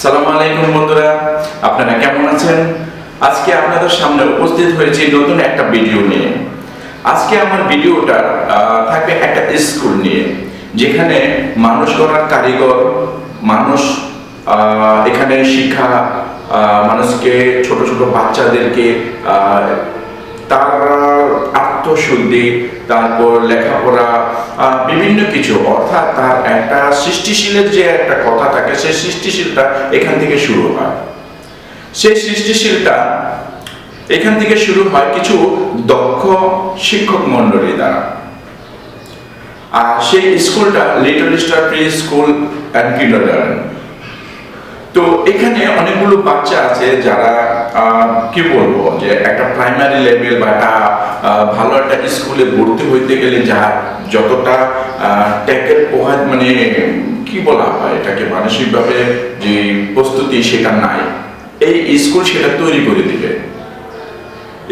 আসসালামু আলাইকুম বন্ধুরা, আপনারা কেমন আছেন? আজকে আপনাদের সামনে উপস্থিত হয়েছি নতুন একটা ভিডিও নিয়ে। আজকে আমার ভিডিওটা থাকবে একটা স্কুল নিয়ে, যেখানে মানুষ গড়ার কারিগর মানুষ এখানে শিক্ষা মানুষকে ছোট ছোট বাচ্চাদেরকে তার আত্মশুদ্ধি, তারপর লেখাপড়া, বিভিন্ন কিছু, অর্থাৎ তার একটা সৃষ্টিশীলের যে একটা কথা থাকে, সেই সৃষ্টিশীলটা এখান থেকে শুরু হয়। সেই সৃষ্টিশীলটা এখান থেকে শুরু হয় কিছু দক্ষ শিক্ষক মন্ডলী দ্বারা। আর সেই স্কুলটা little star pre school and kindergarten. তো এখানে অনেকগুলো বাচ্চা আছে যারা কি বলবো, যে একটা প্রাইমারি লেভেল বা একটা ভালো একটা স্কুলে ভর্তি হইতে গেলে যা যতটা ট্যাকেল পোহাত, মানে কি বলা হয় এটাকে, মানসিকভাবে যে প্রস্তুতি সেটা নাই। এই স্কুল সেটা তৈরি করে দিবে।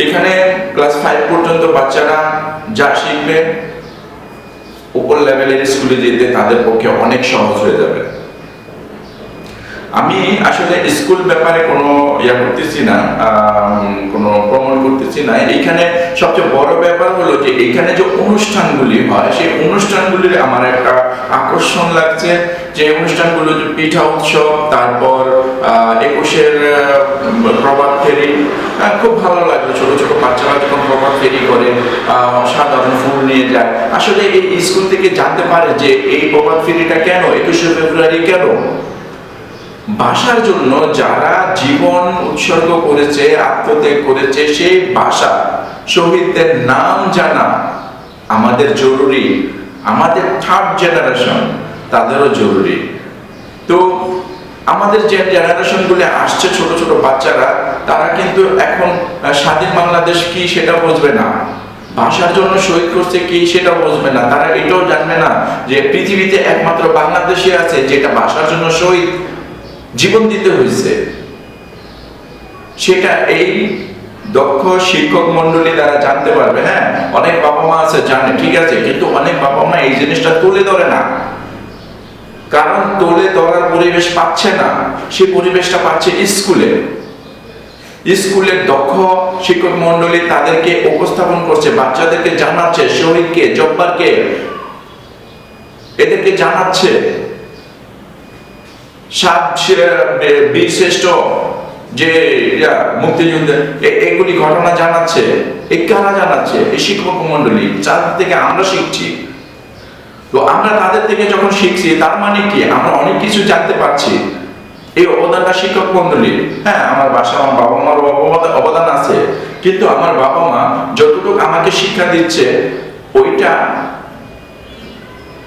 এখানে ক্লাস 5 পর্যন্ত বাচ্চারা যা শিখবে, উপর লেভেলের স্কুলে যেতে তাদের পক্ষে অনেক সহজ হয়ে যাবে। আমি আসলে স্কুল ব্যাপারে কোনো করতেছি না, কোনো প্রমোট করতেছি না। এইখানে সবচেয়ে বড় ব্যাপার হলো যে এইখানে যে অনুষ্ঠানগুলি হয়, সেই অনুষ্ঠানগুলির আমার একটা আকর্ষণ লাগছে। যে অনুষ্ঠানগুলো, যে পিঠা উৎসব, তারপর 21-এর প্রভাত ফেরি, খুব ভালো লাগলো। ছোট ছোট বাচ্চারা যখন প্রভাত ফেরি করে, সাধারণ ফুল নিয়ে যায়, আসলে এই স্কুল থেকে জানতে পারে যে এই প্রভাত ফেরিটা কেন, 21শে ফেব্রুয়ারি কেন। ভাষার জন্য যারা জীবন উৎসর্গ করেছে, আত্মত্যাগ করেছে, সেই ভাষা শহীদদের নাম জানা আমাদের জরুরি। আমাদের থার্ড জেনারেশন তাদেরও জরুরি। তো আমাদের যে জেনারেশনগুলো আসছে, ছোট ছোট বাচ্চারা, তারা কিন্তু এখন স্বাধীন বাংলাদেশ কি সেটা বুঝবে না, ভাষার জন্য শহীদ করছে কি সেটা বুঝবে না। তারা এটাও জানবে না যে পৃথিবীতে একমাত্র বাংলাদেশে আছে যেটা ভাষার জন্য শহীদ জীবন দিতে হয়েছে। সেটা এই দক্ষ শিক্ষক মন্ডলী দ্বারা জানতে পারবে। হ্যাঁ, অনেক বাবা মা আছে জানে, ঠিক আছে, কিন্তু অনেক বাবা মা এই জিনিসটা তুলে ধরে না, কারণ তুলে ধরার পরিবেশ পাচ্ছে না। সেই পরিবেশটা পাচ্ছে স্কুলে। স্কুলের দক্ষ শিক্ষক মন্ডলী তাদেরকে উপস্থাপন করছে, বাচ্চাদেরকে জানাচ্ছে শহীদকে, জব্বারকে, এদেরকে জানাচ্ছে বীর শ্রেষ্ঠ যে মুক্তিযুদ্ধ, এগুলি ঘটনা জানাচ্ছে। এই কারা জানাচ্ছে? এই শিক্ষক মন্ডলী, যাদের থেকে আমরা শিখছি। তো আমরা তাদের থেকে যখন শিখছি, তার মানে কি আমরা অনেক কিছু জানতে পারছি। এই অবদানটা শিক্ষক মন্ডলী। হ্যাঁ, আমার বাসা, আমার বাবা মার অবদান আছে, কিন্তু আমার বাবা মা যতটুকু আমাকে শিক্ষা দিচ্ছে, ওইটা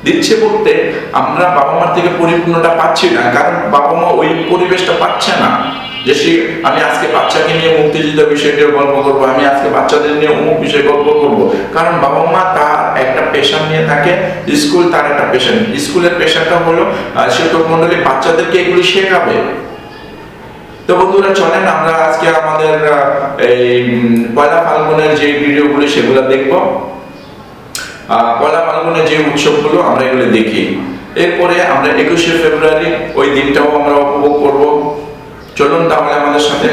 দিচ্ছে বলতে আমরা বাবা মার থেকে পরিপূর্ণটা পাচ্ছি না, কারণ বাবা মা ওই পরিবেশটা পাচ্ছে না। যে আমি আজকে বাচ্চাকে নিয়ে মুক্তিযুদ্ধ বিষয়টি গল্প করবো, আমি আজকে বাচ্চাদের নিয়ে অমুক বিষয়ে গল্প করবো, কারণ বাবা মা তার একটা পেশা নিয়ে থাকে, স্কুল তার একটা পেশা। স্কুলের পেশাটা হলো শিক্ষক মন্ডলী বাচ্চাদেরকে এগুলি শেখাবে। তো বন্ধুরা, চলেন আমরা আজকে আমাদের এই পয়লা ফাল্গুনের যে ভিডিওগুলি সেগুলো দেখবো। পয়লা ফাল্গুনের যে উৎসবগুলো আমরা এগুলো দেখি, এরপরে আমরা 21শে ফেব্রুয়ারি ওই দিনটাও আমরা উপভোগ করব। চলুন তাহলে আমাদের সাথে।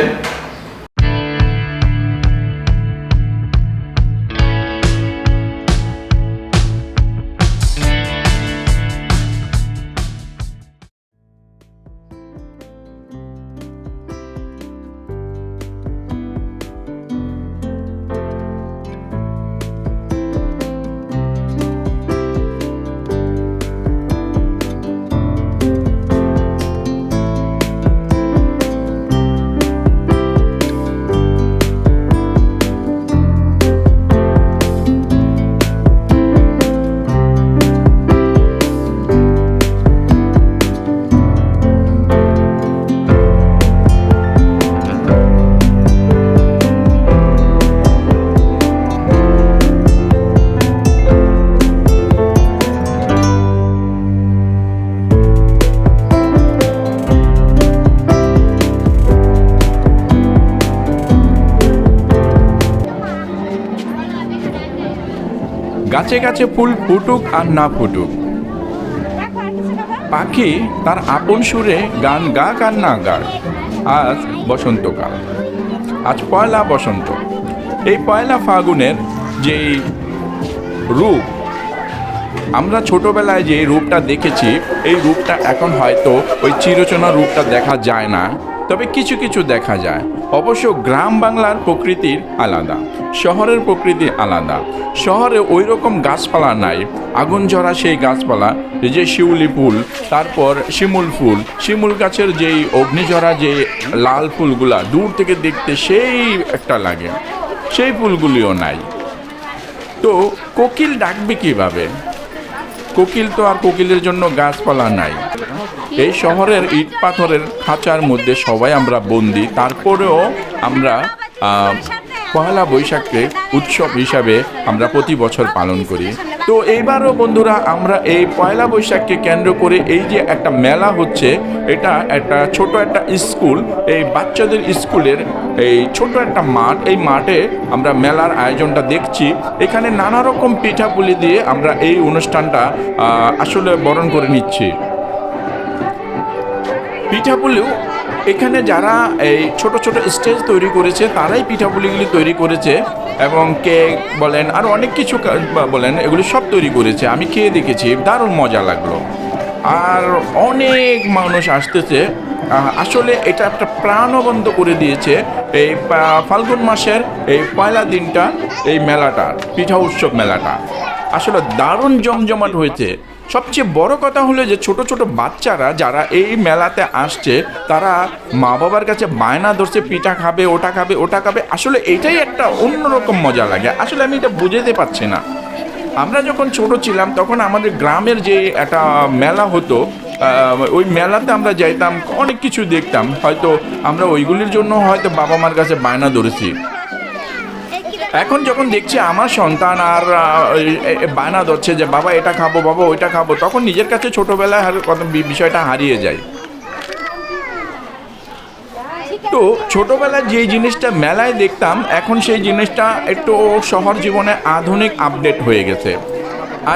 গাছে গাছে ফুল ফুটুক আর না ফুটুক, পাখি তার আপন সুরে গান গাক আর না গাক। আজ বসন্তকাল, আজ পয়লা বসন্ত। এই পয়লা ফাগুনের যেই রূপ, আমরা ছোটবেলায় যে রূপটা দেখেছি, এই রূপটা এখন হয়তো ওই চিরচেনা রূপটা দেখা যায় না, তবে কিছু কিছু দেখা যায়। অবশ্য গ্রাম বাংলার প্রকৃতির আলাদা, শহরের প্রকৃতি আলাদা। শহরে ওই রকম গাছপালা নাই, আগুন ঝরা সেই গাছপালা, এই যে শিউলি ফুল, তারপর শিমুল গাছের যেই অগ্নিঝরা যে লাল ফুলগুলা দূর থেকে দেখতে সেই একটা লাগে, সেই ফুলগুলিও নাই। তো কোকিল ডাকবে কিভাবে? কোকিল তো আর কোকিলের জন্য গাছপালা নাই। এই শহরের ইট পাথরের খাঁচার মধ্যে সবাই আমরা বন্দি, তারপরেও আমরা পয়লা বৈশাখকে উৎসব হিসাবে আমরা প্রতি বছর পালন করি। তো এইবারও বন্ধুরা আমরা এই পয়লা বৈশাখকে কেন্দ্র করে এই যে একটা মেলা হচ্ছে, এটা একটা ছোট একটা স্কুল, এই বাচ্চাদের স্কুলের এই ছোট একটা মাঠ, এই মাঠে আমরা মেলার আয়োজনটা দেখছি। এখানে নানা রকম পিঠাপুলি দিয়ে আমরা এই অনুষ্ঠানটা আসলে বরণ করে নিচ্ছি। পিঠাপুলিও এখানে যারা এই ছোট ছোট স্টেজ তৈরি করেছে তারাই পিঠাপুলিগুলি তৈরি করেছে, এবং কেক বলেন আর অনেক কিছু বলেন, এগুলি সব তৈরি করেছে। আমি খেয়ে দেখেছি, দারুণ মজা লাগলো। আর অনেক মানুষ আসতেছে। আসলে এটা একটা প্রাণবন্ত করে দিয়েছে এই ফাল্গুন মাসের এই পয়লা দিনটা, এই মেলাটা, পিঠা উৎসব মেলাটা আসলে দারুণ জমজমাট হয়েছে। সবচেয়ে বড় কথা হলো যে ছোট ছোট বাচ্চারা যারা এই মেলাতে আসছে, তারা মা বাবার কাছে বায়না ধরছে, পিঠা খাবে, ওটা খাবে, ওটা খাবে। আসলে এটাই একটা অন্যরকম মজা লাগে। আসলে আমি এটা বুঝাতে পারছি না। আমরা যখন ছোট ছিলাম তখন আমাদের গ্রামের যে একটা মেলা হতো, ওই মেলাতে আমরা যাইতাম, অনেক কিছু দেখতাম। হয়তো আমরা ওইগুলির জন্য হয়তো বাবা মার কাছে বায়না ধরেছি। এখন যখন দেখছি আমার সন্তান আর বায়না ধরছে যে বাবা এটা খাবো, বাবা ওইটা খাবো, তখন নিজের কাছে ছোটবেলায় বিষয়টা হারিয়ে যায়। তো ছোটবেলায় যে জিনিসটা মেলায় দেখতাম, এখন সেই জিনিসটা একটু শহর জীবনে আধুনিক আপডেট হয়ে গেছে।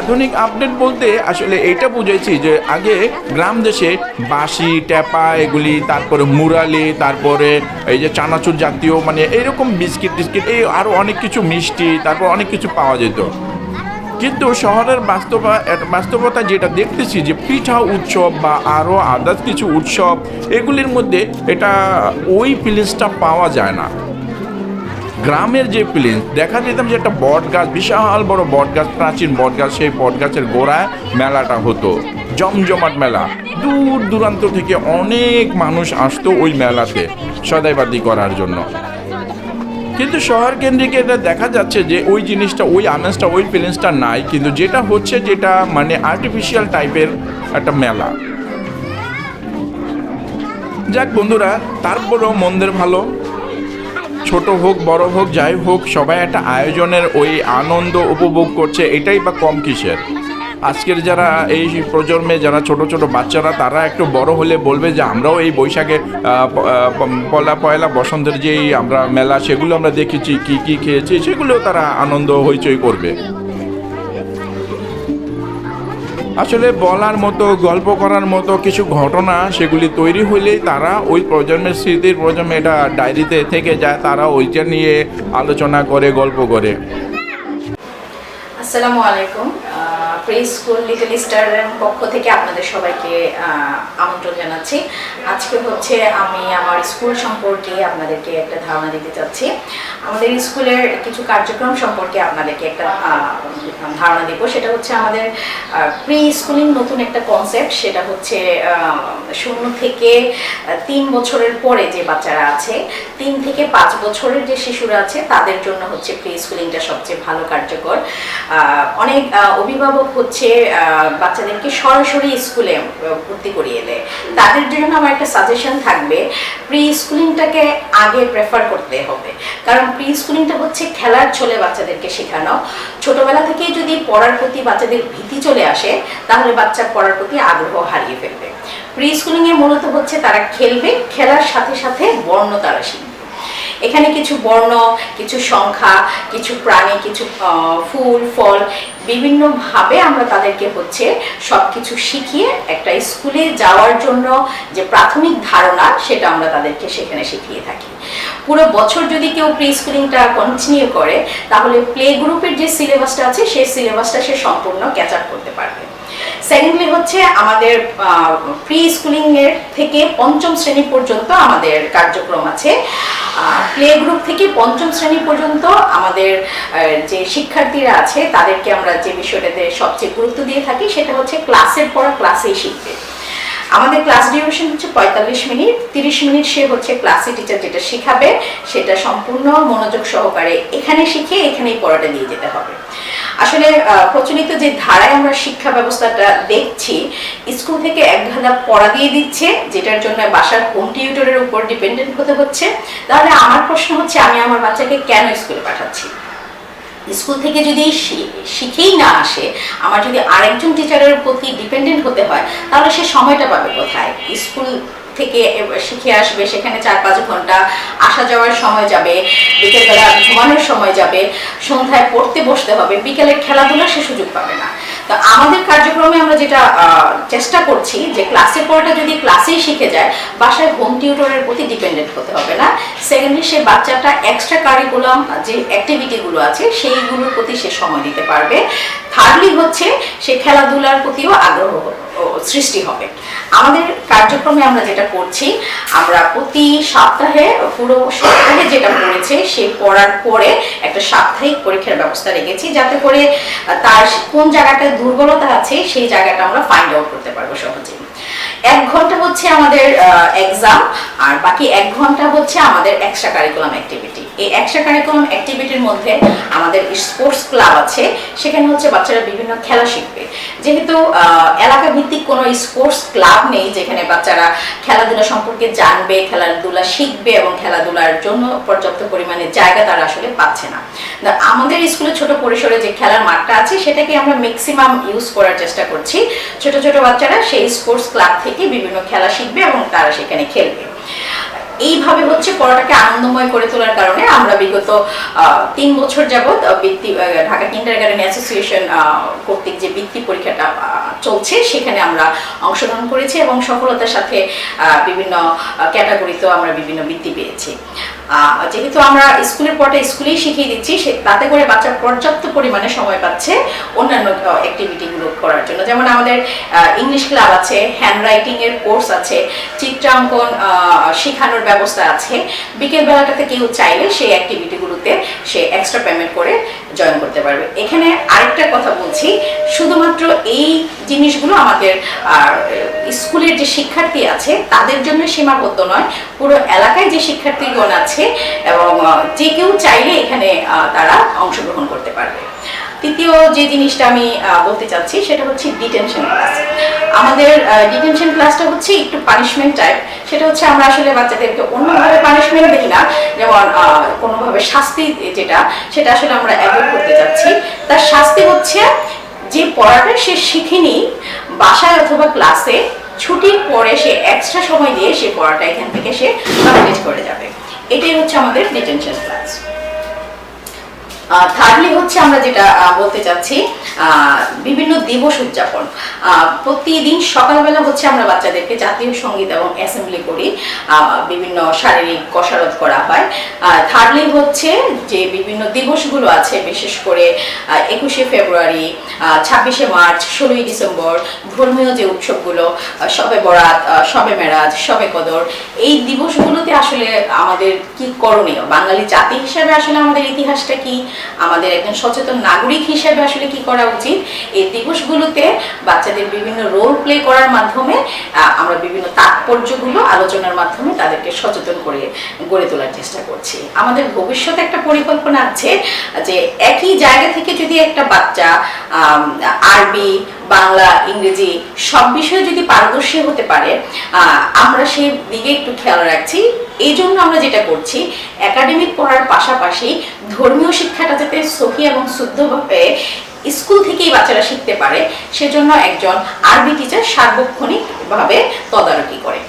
আধুনিক আপডেট বলতে আসলে এইটা বুঝেছি যে আগে গ্রাম দেশে বাঁশি, ট্যাপা এগুলি, তারপরে মুরালি, তারপরে এই যে চানাচুর জাতীয় মানে এইরকম বিস্কিট টিস্কিট, এই আরও অনেক কিছু মিষ্টি, তারপর অনেক কিছু পাওয়া যেত। কিন্তু শহরের বাস্তবতা যেটা দেখতেছি যে পিঠা উৎসব বা আরও আদার্স কিছু উৎসব, এগুলির মধ্যে এটা ওই ফিলিংসটা পাওয়া যায় না। গ্রামের যে ফিলিংস দেখা যেতাম যে একটা বট গাছ, বিশাল বড় বট গাছ, প্রাচীন বট গাছ, সেই বট গাছের গোড়ায় মেলাটা হতো, জমজমাট মেলা। দূর দূরান্ত থেকে অনেক মানুষ আসতো ওই মেলাতে সদাইবাদি করার জন্য। কিন্তু শহর কেন্দ্রিক এটা দেখা যাচ্ছে যে ওই জিনিসটা, ওই আমেজটা, ওই ফিলিংসটা নাই। কিন্তু যেটা হচ্ছে, যেটা মানে আর্টিফিশিয়াল টাইপের একটা মেলা। যাক বন্ধুরা, তারপরেও মন্দের ভালো, ছোট হোক বড় হোক যাই হোক, সবাই একটা আয়োজনের ওই আনন্দ উপভোগ করছে, এটাই বা কম কিসের। আজকের যারা এই প্রজন্মে যারা ছোট ছোট বাচ্চারা, তারা একটু বড় হলে বলবে যে আমরাও এই বৈশাখে পয়লা বসন্তের যেই আমরা মেলা, সেগুলো আমরা দেখেছি, কি কি খেয়েছি, সেগুলো তারা আনন্দ হইচই করবে। আসলে বলার মতো, গল্প করার মতো কিছু ঘটনা সেগুলি তৈরি হলেই তারা ওই প্রজন্মের স্মৃতির প্রজন্মে এটা ডায়েরিতে থেকে যায়, তারা ওইটা নিয়ে আলোচনা করে, গল্প করে। আসসালামু আলাইকুম। প্রি স্কুল লিটল স্টারের পক্ষ থেকে আপনাদের সবাইকে আমন্ত্রণ জানাচ্ছি। আজকে হচ্ছে আমি আমার স্কুল সম্পর্কে আপনাদেরকে একটা ধারণা দিতে চাচ্ছি। আমাদের স্কুলের কিছু কার্যক্রম সম্পর্কে আপনাদেরকে একটা ধারণা দেব। সেটা হচ্ছে আমাদের প্রি স্কুলিং নতুন একটা কনসেপ্ট। সেটা হচ্ছে 0 থেকে 3 বছরের পরে যে বাচ্চারা আছে, 3 থেকে 5 বছরের যে শিশুরা আছে, তাদের জন্য হচ্ছে প্রি স্কুলিংটা সবচেয়ে ভালো কার্যকর। অনেক অভিভাবক হচ্ছে বাচ্চাদেরকে সরাসরি স্কুলে ভর্তি করিয়ে দেয়। তাদের জন্য আমার একটা সাজেশন থাকবে, প্রি স্কুলিংটাকে আগে প্রেফার করতে হবে। কারণ প্রি স্কুলিংটা হচ্ছে খেলার ছলে বাচ্চাদেরকে শেখানো। ছোটবেলা থেকেই যদি পড়ার প্রতি বাচ্চাদের ভীতি চলে আসে, তাহলে বাচ্চা পড়ার প্রতি আগ্রহ হারিয়ে ফেলবে। প্রি স্কুলিংয়ে মূলত হচ্ছে তারা খেলবে, খেলার সাথে সাথে বর্ণ তারা শিখবে। এখানে কিছু বর্ণ, কিছু সংখ্যা, কিছু প্রাণী, কিছু ফুল ফল, বিভিন্নভাবে আমরা তাদেরকে হচ্ছে সব কিছু শিখিয়ে একটা স্কুলে যাওয়ার জন্য যে প্রাথমিক ধারণা সেটা আমরা তাদেরকে সেখানে শিখিয়ে থাকি। পুরো বছর যদি কেউ প্রি স্কুলিংটা কন্টিনিউ করে তাহলে প্লে গ্রুপের যে সিলেবাসটা আছে সেই সিলেবাসটা সে সম্পূর্ণ ক্যাচ আপ করতে পারবে। সেকেন্ডলি হচ্ছে আমাদের প্রি স্কুলিং এর থেকে পঞ্চম শ্রেণী পর্যন্ত আমাদের কার্যক্রম আছে। প্লে গ্রুপ থেকে পঞ্চম শ্রেণী পর্যন্ত আমাদের যে শিক্ষার্থীরা আছে তাদেরকে আমরা যে বিষয়টাতে সবচেয়ে গুরুত্ব দিয়ে থাকি সেটা হচ্ছে ক্লাসের পড়া ক্লাসেই শিখবে। আমাদের ক্লাস ডিউরেশন হচ্ছে 45 মিনিট, 30 মিনিট সে হচ্ছে ক্লাসে টিচার যেটা শিখাবে সেটা সম্পূর্ণ মনোযোগ সহকারে এখানে শিখে এখানেই পড়াটা দিয়ে যেতে হবে। আসলে প্রচলিত যে ধারায় আমরা শিক্ষা ব্যবস্থাটা দেখছি, স্কুল থেকে এক ধারা পড়া দিয়ে দিচ্ছে যেটার জন্য বাসার হোম টিউটরের উপর ডিপেন্ডেন্ট হতে হচ্ছে। তাহলে আমার প্রশ্ন হচ্ছে আমি আমার বাচ্চাকে কেন স্কুলে পাঠাচ্ছি? স্কুল থেকে যদি শিখেই না আসে, আমার যদি আরেকজন টিচারের প্রতি ডিপেন্ডেন্ট হতে হয় তাহলে সে সময়টা পাবে কোথায়? স্কুল থেকে শিখে আসবে, সেখানে 4-5 ঘন্টা আসা যাওয়ার সময় যাবে, বিকেলবেলা ঘুমানোর সময় যাবে, সন্ধ্যায় পড়তে বসতে হবে, বিকেলে খেলাধুলার সে সুযোগ পাবে না। তো আমাদের কার্যক্রমে আমরা যেটা চেষ্টা করছি যে ক্লাসে পড়াটা যদি ক্লাসেই শিখে যায়, বাসায় হোম টিউটরের প্রতি ডিপেন্ডেন্ট হতে হবে না। সেকেন্ডলি সে বাচ্চাটা এক্সট্রা কারিকুলাম যে অ্যাক্টিভিটিগুলো আছে সেইগুলোর প্রতি সে সময় দিতে পারবে। থার্ডলি হচ্ছে সে খেলাধুলার প্রতিও আগ্রহ সৃষ্টি হবে। আমাদের কার্যক্রমে আমরা যেটা করছি, আমরা প্রতি সপ্তাহে পুরো সপ্তাহে যেটা পড়েছে সে পড়ার পরে একটা সাপ্তাহিক পরীক্ষার ব্যবস্থা রেখেছি, যাতে করে তার কোন জায়গাটায় দুর্বলতা আছে সেই জায়গাটা আমরা ফাইন্ড আউট করতে পারবো সহজে। 1 ঘন্টা হচ্ছে আমাদের এক্সাম, আর বাকি 1 ঘন্টা হচ্ছে আমাদের এক্সট্রা কারিকুলাম অ্যাক্টিভিটি। এই এক্সট্রা কারিকুলাম অ্যাক্টিভিটির মধ্যে আমাদের স্পোর্টস ক্লাব আছে, সেখানে হচ্ছে বাচ্চারা বিভিন্ন খেলা শিখবে। যেহেতু এলাকা ভিত্তিক কোনো স্পোর্টস ক্লাব নেই যেখানে বাচ্চারা খেলাধুলা সম্পর্কে জানবে, খেলাধুলা শিখবে এবং খেলাধুলার জন্য পর্যাপ্ত পরিমাণে জায়গা তারা আসলে পাচ্ছে না। আমাদের স্কুলে ছোট পরিসরে যে খেলার মাঠটা আছে সেটাকে আমরা ম্যাক্সিমাম ইউজ করার চেষ্টা করছি। ছোট ছোট বাচ্চারা সেই স্পোর্টস ক্লাব থেকে বিভিন্ন খেলা শিখবে এবং তারা সেখানে খেলবে। এইভাবে হচ্ছে পড়াটাকে আনন্দময় করে তোলার কারণে আমরা বিগত 3 বছর যাবৎ ঢাকা কিন্ডারগার্টেন অ্যাসোসিয়েশন কর্তৃক যে বৃত্তি পরীক্ষাটা চলছে সেখানে আমরা অংশগ্রহণ করেছি এবং সফলতার সাথে বিভিন্ন ক্যাটাগরিতেও আমরা বিভিন্ন বৃত্তি পেয়েছি। যেহেতু আমরা স্কুলের পড়াটা স্কুলেই শিখিয়ে দিচ্ছি, তাতে করে বাচ্চা পর্যাপ্ত পরিমাণে সময় পাচ্ছে অন্যান্য অ্যাক্টিভিটিগুলো করার জন্য। যেমন আমাদের ইংলিশ ক্লাব আছে, হ্যান্ড রাইটিং এর কোর্স আছে, চিত্রাঙ্কন শেখানোর ব্যবস্থা আছে। বিকেল বেলাটাতে কেউ চাইলে সেই অ্যাক্টিভিটিগুলোতে সে এক্সট্রা পেমেন্ট করে জয়েন করতে পারবে। এখানে আরেকটা কথা বলছি, শুধুমাত্র এই জিনিসগুলো আমাদের স্কুলের যে শিক্ষার্থী আছে তাদের জন্য সীমাবদ্ধ নয়, পুরো এলাকায় যে শিক্ষার্থীগণ আছে এবং যে কেউ চাইলে এখানে তারা অংশগ্রহণ করতে পারবে। তৃতীয় যে জিনিসটা আমি বলতে চাচ্ছি সেটা হচ্ছে ডিটেনশন ক্লাস। আমাদের ডিটেনশন ক্লাসটা হচ্ছে একটু পানিশমেন্ট টাইপ। সেটা হচ্ছে আমরা আসলে বাচ্চাদেরকে অন্যভাবে পানিশমেন্ট দিই না, যেমন কোনোভাবে শাস্তি যেটা সেটা আসলে আমরা অ্যাভয়েড করতে চাচ্ছি। তার শাস্তি হচ্ছে যে পড়াটা সে শিখেনি বাসায় অথবা ক্লাসে, ছুটির পরে সে এক্সট্রা সময় দিয়ে সে পড়াটা এখান থেকে সে কমপ্লিট করে যাবে। এটাই হচ্ছে আমাদের ডিটেনশন ক্লাস। থার্ডলি হচ্ছে আমরা যেটা বলতে চাচ্ছি, বিভিন্ন দিবস উদযাপন। প্রতিদিন সকালবেলা হচ্ছে আমরা বাচ্চাদেরকে জাতীয় সঙ্গীত এবং অ্যাসেম্বলি করি, বিভিন্ন শারীরিক কসরত করা হয়। থার্ডলি হচ্ছে যে বিভিন্ন দিবসগুলো আছে, বিশেষ করে 21শে ফেব্রুয়ারি, 26শে মার্চ, 16ই ডিসেম্বর, ধর্মীয় যে উৎসবগুলো, শবে বরাত, শবে মেরাজ, শবে কদর, এই দিবসগুলোতে আসলে আমাদের কি করণীয়, বাঙালি জাতি হিসেবে আসলে আমাদের ইতিহাসটা কি, আমাদের একজন সচেতন নাগরিক হিসেবে আসলে কি করা উচিত, এই দিবসগুলোতে বাচ্চাদের বিভিন্ন রোল প্লে করার মাধ্যমে আমরা বিভিন্ন তাৎপর্যগুলো আলোচনার মাধ্যমে তাদেরকে সচেতন করে গড়ে তোলার চেষ্টা করছি। আমাদের ভবিষ্যতে একটা পরিকল্পনা আছে যে একই জায়গা থেকে যদি একটা বাচ্চা আরবি, বাংলা, ইংরেজি সব বিষয়ে যদি পারদর্শী হতে পারে, আমরা সেই দিকে একটু খেয়াল রাখছি। এই জন্য আমরা যেটা করছি, একাডেমিক পড়ার পাশাপাশি ধর্মীয় শিক্ষাটা যাতে সহি এবং শুদ্ধভাবে স্কুল থেকেই বাচ্চারা শিখতে পারে, সেজন্য একজন আরবি টিচার সার্বক্ষণিকভাবে তদারকি করে,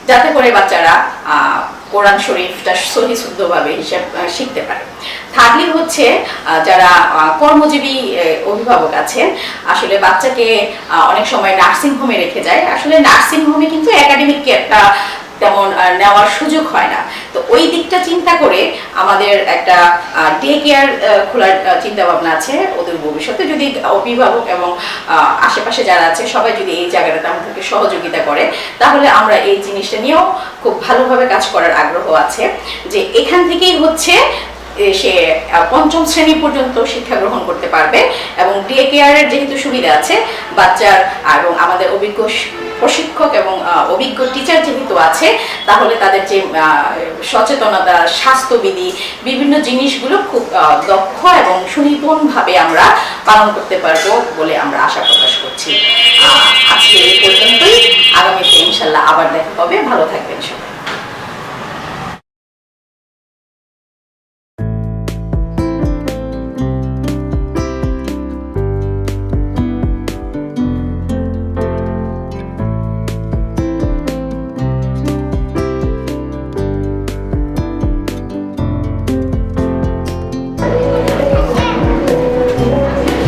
যাতে করে বাচ্চারা কোরআন শরীফটা সহি শুদ্ধভাবে হিসাব শিখতে পারে। থার্ডলি হচ্ছে যারা কর্মজীবী অভিভাবক আছেন, আসলে বাচ্চাকে অনেক সময় নার্সিং হোমে রেখে যায়। আসলে নার্সিং হোমে কিন্তু একাডেমিক কেয়ারটা তেমন নেওয়ার সুযোগ হয় না। তো ওই দিকটা চিন্তা করে আমাদের একটা ডে কেয়ার খোলার চিন্তা ভাবনা আছে। ওদের ভবিষ্যতে যদি অভিভাবক এবং আশেপাশে যারা আছে সবাই যদি এই জায়গাটাতে আমাদেরকে সহযোগিতা করে, তাহলে আমরা এই জিনিসটা নিয়েও খুব ভালোভাবে কাজ করার আগ্রহ আছে। যে এখান থেকেই হচ্ছে সে পঞ্চম শ্রেণী পর্যন্ত শিক্ষা গ্রহণ করতে পারবে, এবং ডে কেয়ারের যেহেতু সুবিধা আছে বাচ্চার, এবং আমাদের অভিজ্ঞ প্রশিক্ষক এবং অভিজ্ঞ টিচার যেহেতু আছে, তাহলে তাদের যে সচেতনতা, স্বাস্থ্যবিধি, বিভিন্ন জিনিসগুলো খুব দক্ষ এবং সুনিপুণভাবে আমরা পালন করতে পারবো বলে আমরা আশা প্রকাশ করছি। আজকে এই পর্যন্তই, আগামীতে ইনশাল্লাহ আবার দেখা হবে। ভালো থাকবেন সবাই।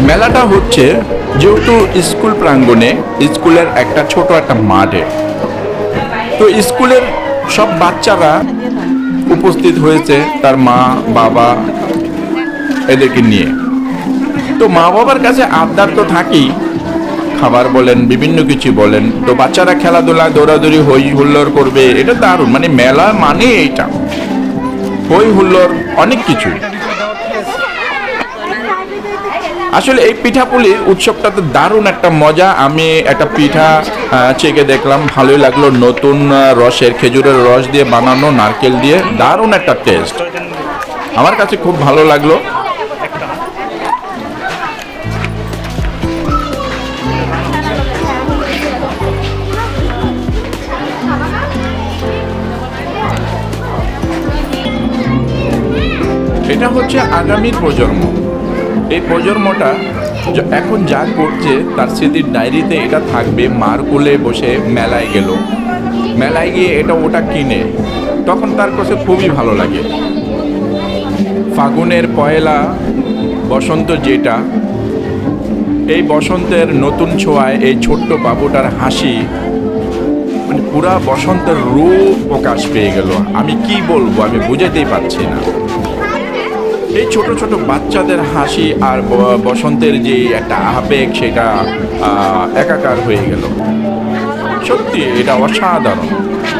মেলাটা হচ্ছে যেহেতু স্কুল প্রাঙ্গণে, স্কুলের একটা ছোট একটা মাঠে, তো স্কুলের সব বাচ্চারা উপস্থিত হয়েছে তার মা বাবা এদেরকে নিয়ে। তো মা বাবার কাছে আবদার তো থাকেই, খাবার বলেন, বিভিন্ন কিছু বলেন। তো বাচ্চারা খেলাধুলা, দৌড়াদৌড়ি, হই হুল্লোড় করবে, এটা দারুণ। মানে মেলা মানে এইটা হই হুল্লোড়, অনেক কিছু। আসলে এই পিঠাপুলির উৎসবটা তো দারুণ একটা মজা। আমি একটা পিঠা চেকে দেখলাম, ভালোই লাগলো। নতুন রসের, খেজুরের রস দিয়ে বানানো, নারকেল দিয়ে, দারুণ একটা টেস্ট। আমার কাছে খুব ভালো লাগলো। এটা হচ্ছে আগামীর প্রজন্ম। এই প্রজন্মটা এখন যা করছে তার স্মৃতির ডায়েরিতে এটা থাকবে। মার কোলে বসে মেলায় গেল, মেলায় গিয়ে এটা ওটা কিনে, তখন তার কাছে খুবই ভালো লাগে। ফাগুনের পয়লা বসন্ত, যেটা এই বসন্তের নতুন ছোঁয়ায় এই ছোট্ট বাবুটার হাসি, মানে পুরা বসন্তের রূপ প্রকাশ পেয়ে গেল। আমি কি বলবো, আমি বুঝাতেই পারছি না। এই ছোট ছোট বাচ্চাদের হাসি আর বসন্তের যে একটা আবেগ, সেটা একাকার হয়ে গেল। সত্যি এটা অসাধারণ।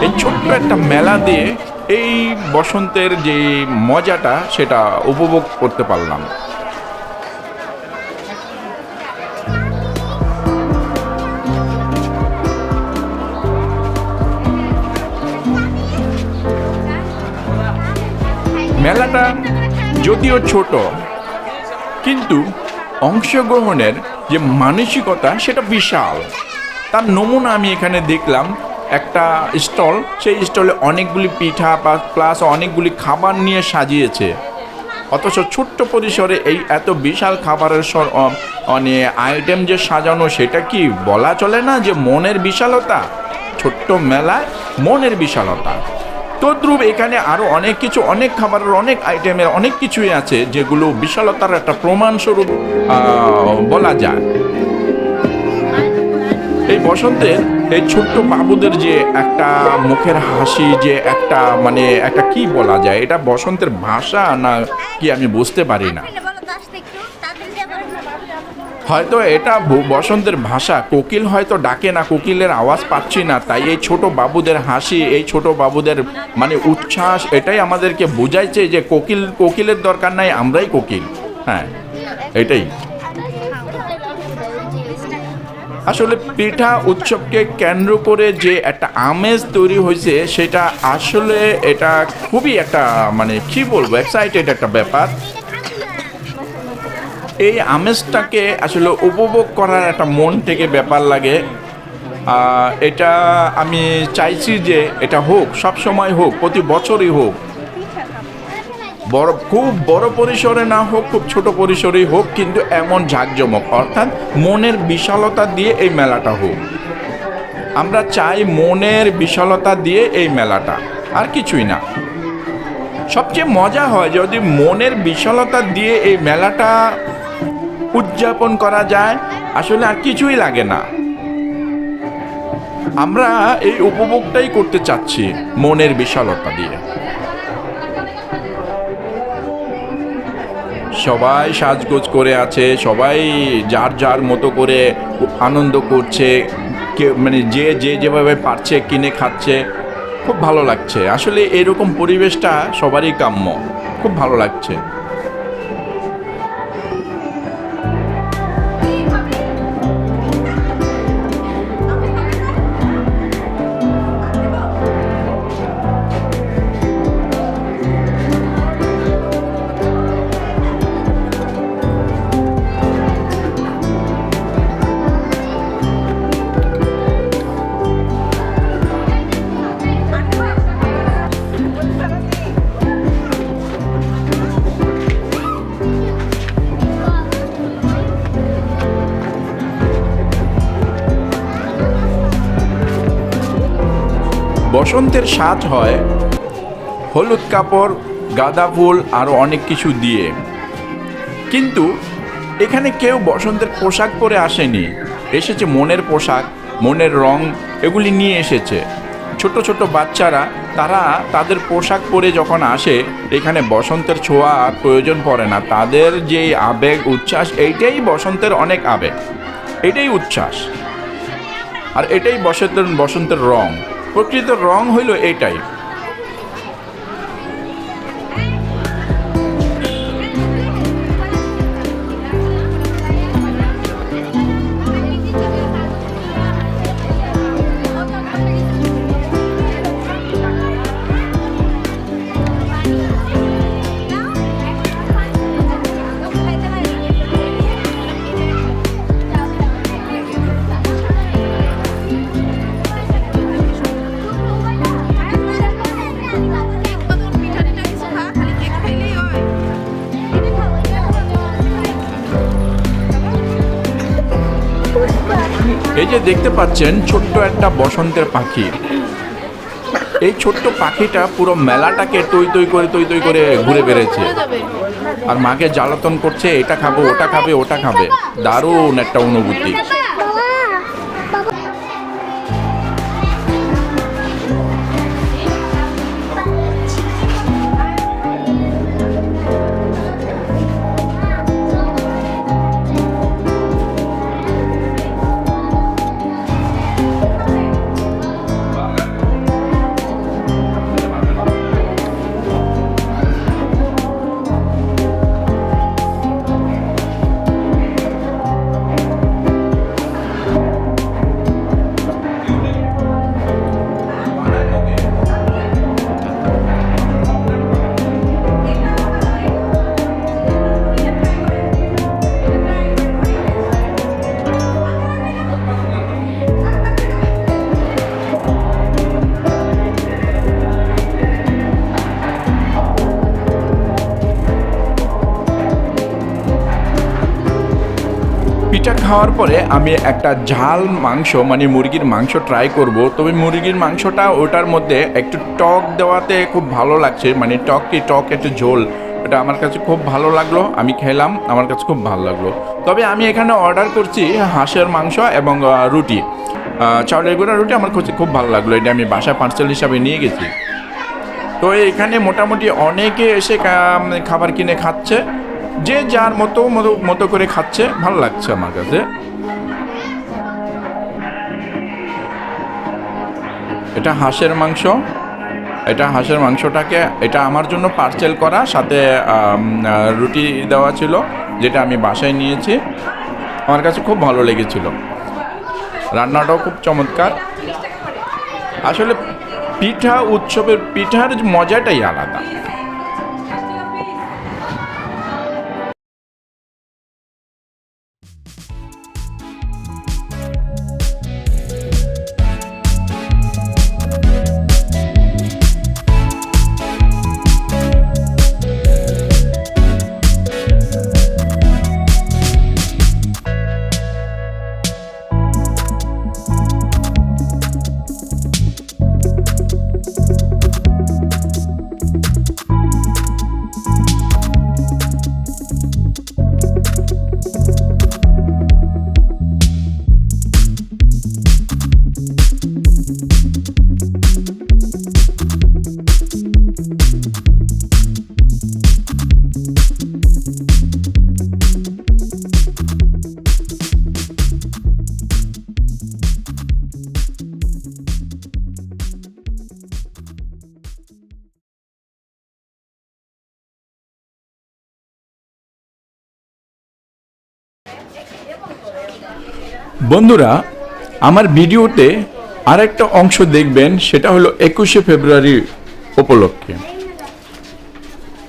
এই ছোট্ট একটা মেলা দিয়ে এই বসন্তের যে মজাটা, সেটা উপভোগ করতে পারলাম। মেলাটা যদিও ছোট, কিন্তু অংশগ্রহণের যে মানসিকতা সেটা বিশাল। তার নমুনা আমি এখানে দেখলাম একটা স্টল, সেই স্টলে অনেকগুলি পিঠা প্লাস অনেকগুলি খাবার নিয়ে সাজিয়েছে। অথচ ছোট্ট পরিসরে এই এত বিশাল খাবারের মানে আইটেম যে সাজানো, সেটা কি বলা চলে না যে মনের বিশালতা? ছোট্ট মেলায় মনের বিশালতা। তদ্রূপ এখানে আরও অনেক কিছু, অনেক খাবারের, অনেক আইটেমের অনেক কিছুই আছে যেগুলো বিশালতার একটা প্রমাণস্বরূপ বলা যায়। এই বসন্তের এই ছোট্ট বাবুদের যে একটা মুখের হাসি, যে একটা মানে একটা কি বলা যায়, এটা বসন্তের ভাষা না কি আমি বুঝতে পারি না। হয়তো এটা বসন্তের ভাষা। কোকিল হয়তো ডাকে না, কোকিলের আওয়াজ পাচ্ছি না, তাই এই ছোট বাবুদের হাসি, এই ছোট বাবুদের মানে উচ্ছ্বাস, এটাই আমাদেরকে বোঝাইছে যে কোকিলের দরকার নাই, আমরাই কোকিল। হ্যাঁ, এটাই আসলে পিঠা উৎসবকে কেন্দ্র করে যে একটা আমেজ তৈরি হয়েছে, সেটা আসলে এটা খুবই একটা মানে কি বলবো, এক্সাইটেড একটা ব্যাপার। এই আমেজটাকে আসলে উপভোগ করার একটা মন থেকে ব্যাপার লাগে। এটা আমি চাইছি যে এটা হোক, সব সময় হোক, প্রতি বছরই হোক। খুব বড় পরিসরে না হোক, খুব ছোট পরিসরেই হোক, কিন্তু এমন ঝাঁকজমক, অর্থাৎ মনের বিশালতা দিয়ে এই মেলাটা হোক। আমরা চাই মনের বিশালতা দিয়ে এই মেলাটা। আর কিছুই না। সবচেয়ে মজা হয় যদি মনের বিশালতা দিয়ে এই মেলাটা উদযাপন করা যায়, আসলে আর কিছুই লাগে না। আমরা এই উপভোগটাই করতে চাচ্ছি মনের বিশালতা দিয়ে। সবাই সাজগোজ করে আছে, সবাই যার যার মতো করে আনন্দ করছে, মানে যে যেভাবে পারছে কিনে খাচ্ছে, খুব ভালো লাগছে। আসলে এরকম পরিবেশটা সবারই কাম্য, খুব ভালো লাগছে। বসন্তের সাজ হয় হলুদ কাপড়, গাঁদা ফুল আরও অনেক কিছু দিয়ে। কিন্তু এখানে কেউ বসন্তের পোশাক পরে আসেনি, এসেছে মনের পোশাক, মনের রং এগুলি নিয়ে এসেছে। ছোট ছোট বাচ্চারা তারা তাদের পোশাক পরে যখন আসে, এখানে বসন্তের ছোঁয়া আর প্রয়োজন পড়ে না। তাদের যে আবেগ উচ্ছ্বাস, এইটাই বসন্তের অনেক আবেগ, এটাই উচ্ছ্বাস, আর এটাই বসন্তের রং। প্রকৃত রং হইল এটাই। এই যে দেখতে পাচ্ছেন ছোট্ট একটা বসন্তের পাখি, এই ছোট্ট পাখিটা পুরো মেলাটাকে টই টই করে ঘুরে বেড়েছে, আর মাকে জ্বালাতন করছে, এটা খাবো, ওটা খাবে, ওটা খাবে। দারুণ একটা অনুভূতি। পিঠা খাওয়ার পরে আমি একটা ঝাল মাংস মানে মুরগির মাংস ট্রাই করব। তবে মুরগির মাংসটা ওটার মধ্যে একটু টক দেওয়াতে খুব ভালো লাগছে, মানে টক একটু ঝোল, এটা আমার কাছে খুব ভালো লাগলো। আমি খেলাম, আমার কাছে খুব ভালো লাগলো। তবে আমি এখানে অর্ডার করছি হাঁসের মাংস এবং রুটি, চাউলের গুঁড়া রুটি আমার কাছে খুব ভালো লাগলো। এটা আমি বাসায় পার্সেল হিসাবে নিয়ে গেছি। তো এখানে মোটামুটি অনেকে এসে খাবার কিনে খাচ্ছে, যে যার মতো করে খাচ্ছে, ভালো লাগছে আমার কাছে। এটা হাঁসের মাংস, হাঁসের মাংসটাকে এটা আমার জন্য পার্সেল করা, সাথে রুটি দেওয়া ছিল, যেটা আমি বাসায় নিয়েছি। আমার কাছে খুব ভালো লেগেছিল, রান্নাটাও খুব চমৎকার। আসলে পিঠা উৎসবের পিঠার মজাটাই আলাদা। বন্ধুরা, আমার ভিডিওতে আরেকটা অংশ দেখবেন, সেটা হলো 21শে ফেব্রুয়ারি উপলক্ষে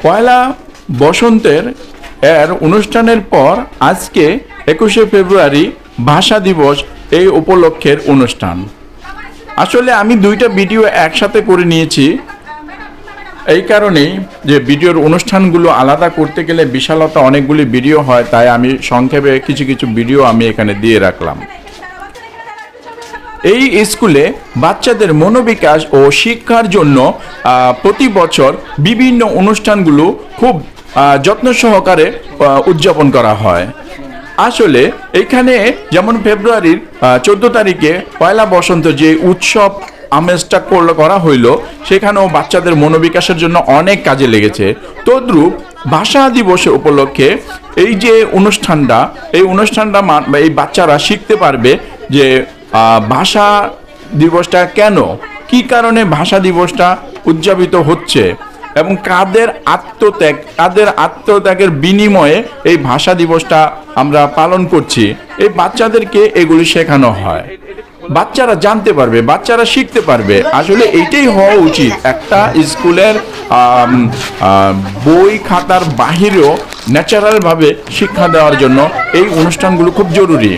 পয়লা বসন্তের অনুষ্ঠানের পর আজকে 21শে ফেব্রুয়ারি ভাষা দিবস, এই উপলক্ষের অনুষ্ঠান। আসলে আমি দুইটা ভিডিও একসাথে করে নিয়েছি, এই কারণেই যে ভিডিওর অনুষ্ঠানগুলো আলাদা করতে গেলে বিশালতা অনেকগুলি ভিডিও হয়, তাই আমি সংক্ষেপে কিছু কিছু ভিডিও আমি এখানে দিয়ে রাখলাম। এই স্কুলে বাচ্চাদের মনোবিকাশ ও শিক্ষার জন্য প্রতি বছর বিভিন্ন অনুষ্ঠানগুলো খুব যত্ন সহকারে উদযাপন করা হয়। আসলে এখানে যেমন ফেব্রুয়ারির 14 তারিখে পয়লা বসন্ত যে উৎসব আমেজটা করা হইলো, সেখানেও বাচ্চাদের মনোবিকাশের জন্য অনেক কাজে লেগেছে। তদ্রূপ ভাষা দিবসের উপলক্ষে এই যে অনুষ্ঠানটা, এই বাচ্চারা শিখতে পারবে যে ভাষা দিবসটা কেন, কি কারণে ভাষা দিবসটা উদযাপিত হচ্ছে এবং কাদের আত্মত্যাগের বিনিময়ে এই ভাষা দিবসটা আমরা পালন করছি। এই বাচ্চাদেরকে এগুলি শেখানো হয়, বাচ্চারা জানতে পারবে, বাচ্চারা শিখতে পারবে। আসলে এইটাই হওয়া উচিত। একটা স্কুলের বই খাতার বাহিরেও ন্যাচারালভাবে শিক্ষা দেওয়ার জন্য এই অনুষ্ঠানগুলো খুব জরুরি।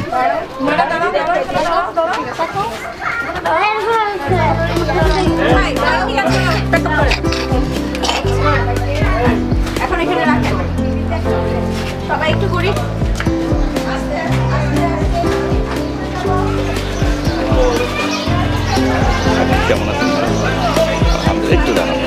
সবাই একটু করি। কেমন আছেন? আলহামদুলিল্লাহ, একটু দাঁড়ান।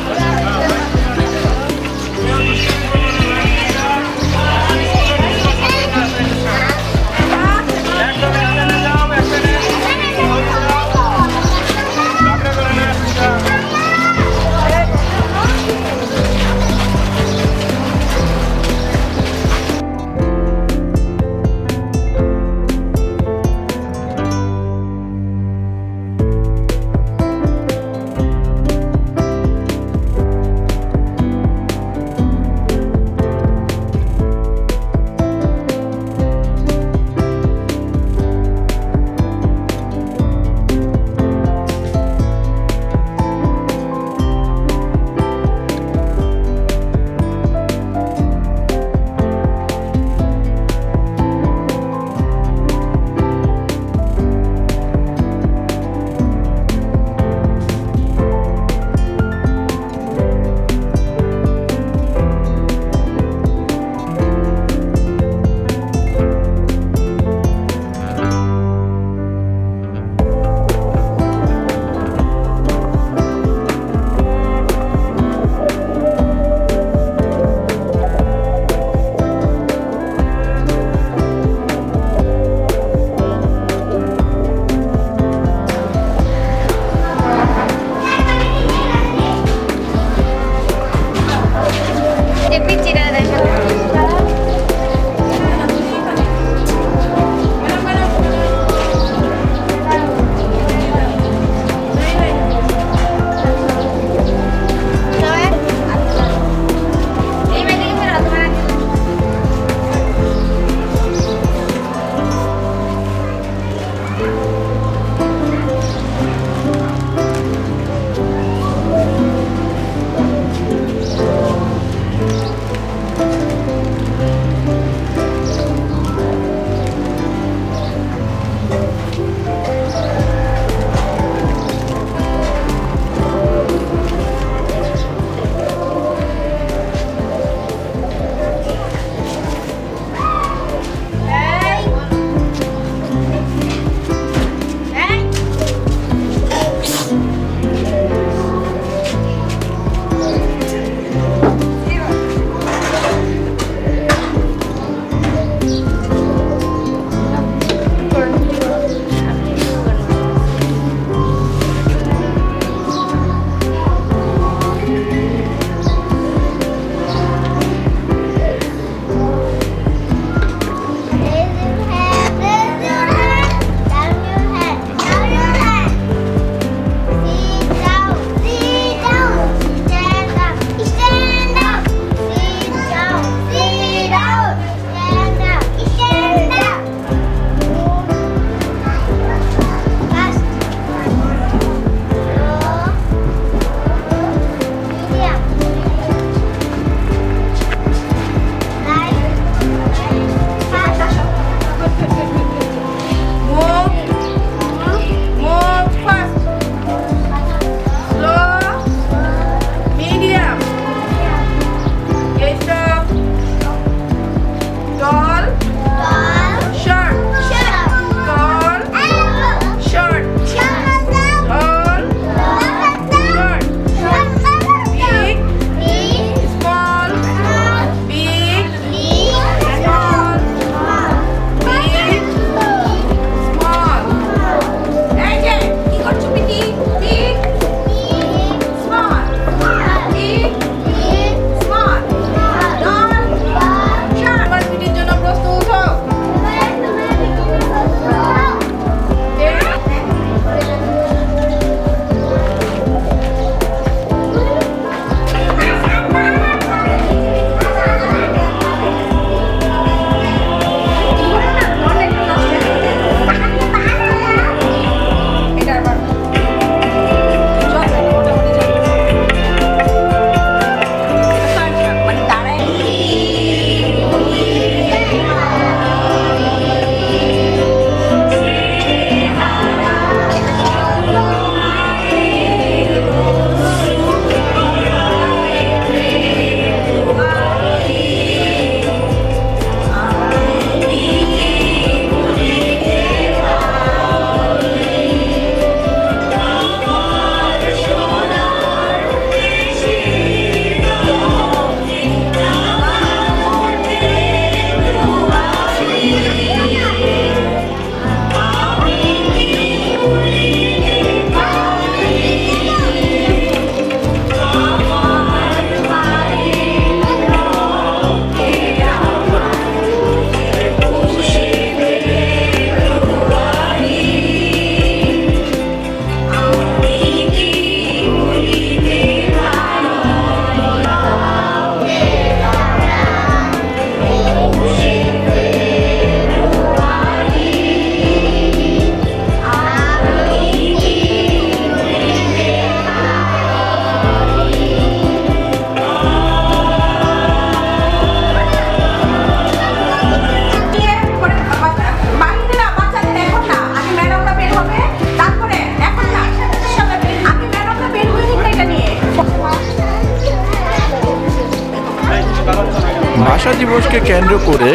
দিবসকে কেন্দ্র করে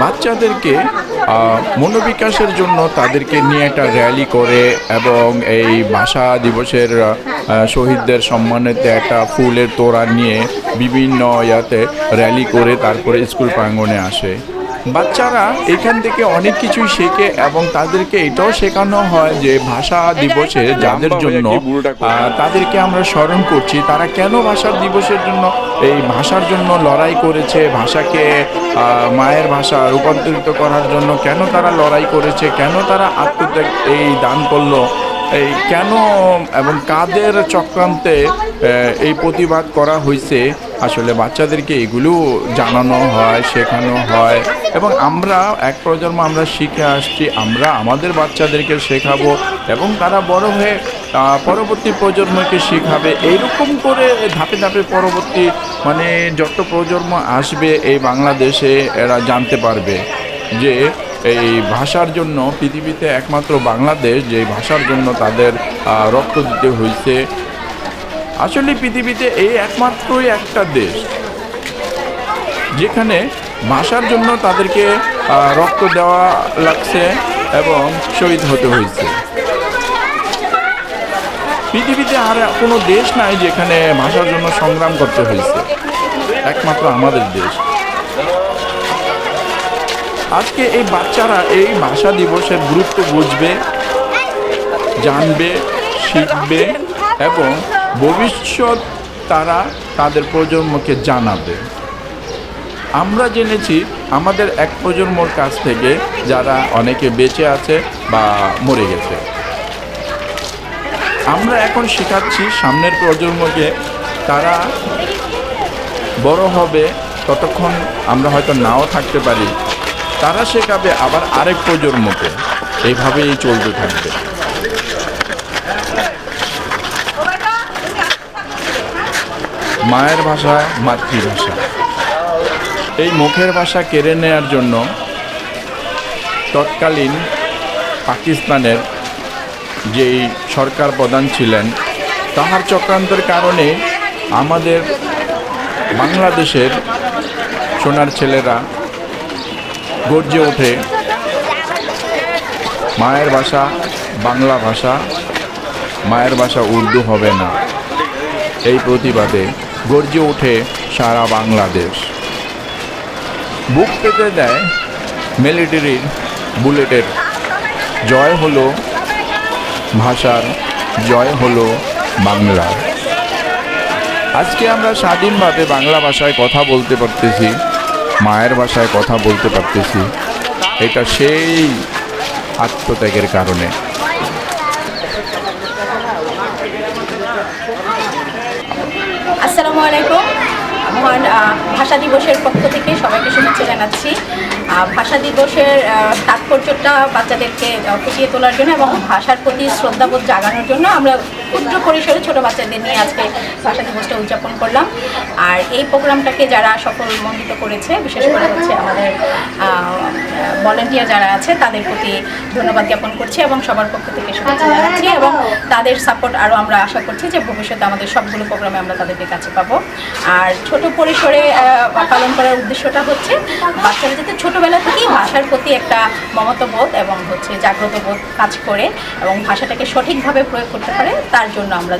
বাচ্চাদেরকে মনোবিকাশের জন্য তাদেরকে নিয়ে একটা র্যালি করে এবং এই ভাষা দিবসের শহীদদের সম্মানেতে একটা ফুলের তোড়া নিয়ে বিভিন্ন ইয়াতে র্যালি করে তারপরে স্কুল প্রাঙ্গণে আসে। বাচ্চারা এখান থেকে অনেক কিছুই শেখে এবং তাদেরকে এটাও শেখানো হয় যে ভাষা দিবসে যাদের জন্য তাদেরকে আমরা স্মরণ করছি, তারা কেন ভাষা দিবসের জন্য এই ভাষার জন্য লড়াই করেছে, ভাষাকে মায়ের ভাষা রূপান্তরিত করার জন্য কেন তারা লড়াই করেছে, কেন তারা আত্মত্যাগ এই দান করলো, এই কেন এবং কাদের চক্রান্তে এই প্রতিবাদ করা হয়েছে। আসলে বাচ্চাদেরকে এগুলো জানানো হয়, শেখানো হয় এবং আমরা এক প্রজন্ম আমরা শিখে আসছি, আমরা আমাদের বাচ্চাদেরকে শেখাবো এবং তারা বড় হয়ে পরবর্তী প্রজন্মকে শেখাবে। এইরকম করে ধাপে ধাপে পরবর্তী যত প্রজন্ম আসবে এই বাংলাদেশে এরা জানতে পারবে যে এই ভাষার জন্য পৃথিবীতে একমাত্র বাংলাদেশ যে ভাষার জন্য তাদের রক্ত দিতে হয়েছে। আসলে পৃথিবীতে এই একমাত্রই একটা দেশ যেখানে ভাষার জন্য তাদেরকে রক্ত দেওয়া লাগছে এবং শহীদ হতে হয়েছে। পৃথিবীতে আর কোনো দেশ নাই যেখানে ভাষার জন্য সংগ্রাম করতে হয়েছে, একমাত্র আমাদের দেশ। আজকে এই বাচ্চারা এই ভাষা দিবসের গুরুত্ব বুঝবে, জানবে, শিখবে এবং ভবিষ্যৎ তারা তাদের প্রজন্মকে জানাবে। আমরা জেনেছি আমাদের এক প্রজন্মর কাছ থেকে যারা অনেকে বেঁচে আছে বা মরে গেছে, আমরা এখন শেখাচ্ছি সামনের প্রজন্মকে। তারা বড় হবে, ততক্ষণ আমরা হয়তো নাও থাকতে পারি, তারা শেখাবে আবার আরেক প্রজন্মকে, এইভাবেই চলতে থাকবে। মায়ের ভাষা মাতৃভাষা, এই মুখের ভাষা কেড়ে নেওয়ার জন্য তৎকালীন পাকিস্তানের যেই সরকার প্রধান ছিলেন তাহার চক্রান্তের কারণে আমাদের বাংলাদেশের সোনার ছেলেরা গর্জে ওঠে, মায়ের ভাষা বাংলা ভাষা, মায়ের ভাষা উর্দু হবে না। এই প্রতিবাদে গর্জে ওঠে সারা বাংলাদেশ, বুক পেতে দেয় মিলিটারির বুলেটের। জয় হলো ভাষার, জয় হলো বাংলার। আজকে আমরা স্বাধীনভাবে বাংলা ভাষায় কথা বলতে পারতেছি, মায়ের ভাষায় কথা বলতে পারতেছি, এটা সেই আত্মত্যাগের কারণে। আসসালামু আলাইকুম। মহান ভাষা দিবসের পক্ষ থেকে সবাইকে শুভেচ্ছা জানাচ্ছি। ভাষা দিবসের তাৎপর্যটা বাচ্চাদেরকে ফুটিয়ে তোলার জন্য এবং ভাষার প্রতি শ্রদ্ধাবোধ জাগানোর জন্য আমরা ক্ষুদ্র পরিসরে ছোটো বাচ্চাদের নিয়ে আজকে ভাষা দিবসটা উদযাপন করলাম। আর এই প্রোগ্রামটাকে যারা সফলমণ্ডিত করেছে, বিশেষ করে হচ্ছে আমাদের ভলান্টিয়ার যারা আছে, তাদের প্রতি ধন্যবাদ জ্ঞাপন করছি এবং সবার পক্ষ থেকে শুভেচ্ছা জানাচ্ছি এবং তাদের সাপোর্ট আরও আমরা আশা করছি যে ভবিষ্যতে আমাদের সবগুলো প্রোগ্রামে আমরা তাদেরকে কাছে পাবো। আর ছোট পরিসরে পালন করার উদ্দেশ্যটা হচ্ছে বাচ্চারা যাতে ছোটোবেলা থেকেই ভাষার প্রতি একটা মমতাবোধ এবং হচ্ছে জাগ্রত বোধ কাজ করে এবং ভাষাটাকে সঠিকভাবে প্রয়োগ করতে পারে, তার জন্য আমরা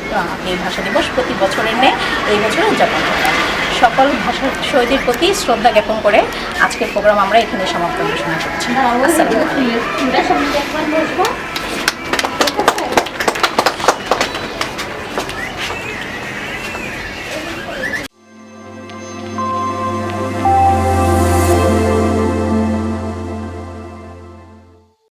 এই ভাষা দিবস প্রতি বছরের ন্যায় এই বছর উদযাপন করলাম। সকল ভাষা শহীদের প্রতি শ্রদ্ধা জ্ঞাপন করে আজকের প্রোগ্রাম আমরা এখানে সমাপ্ত ঘোষণা করছি। আসসালামু আলাইকুম।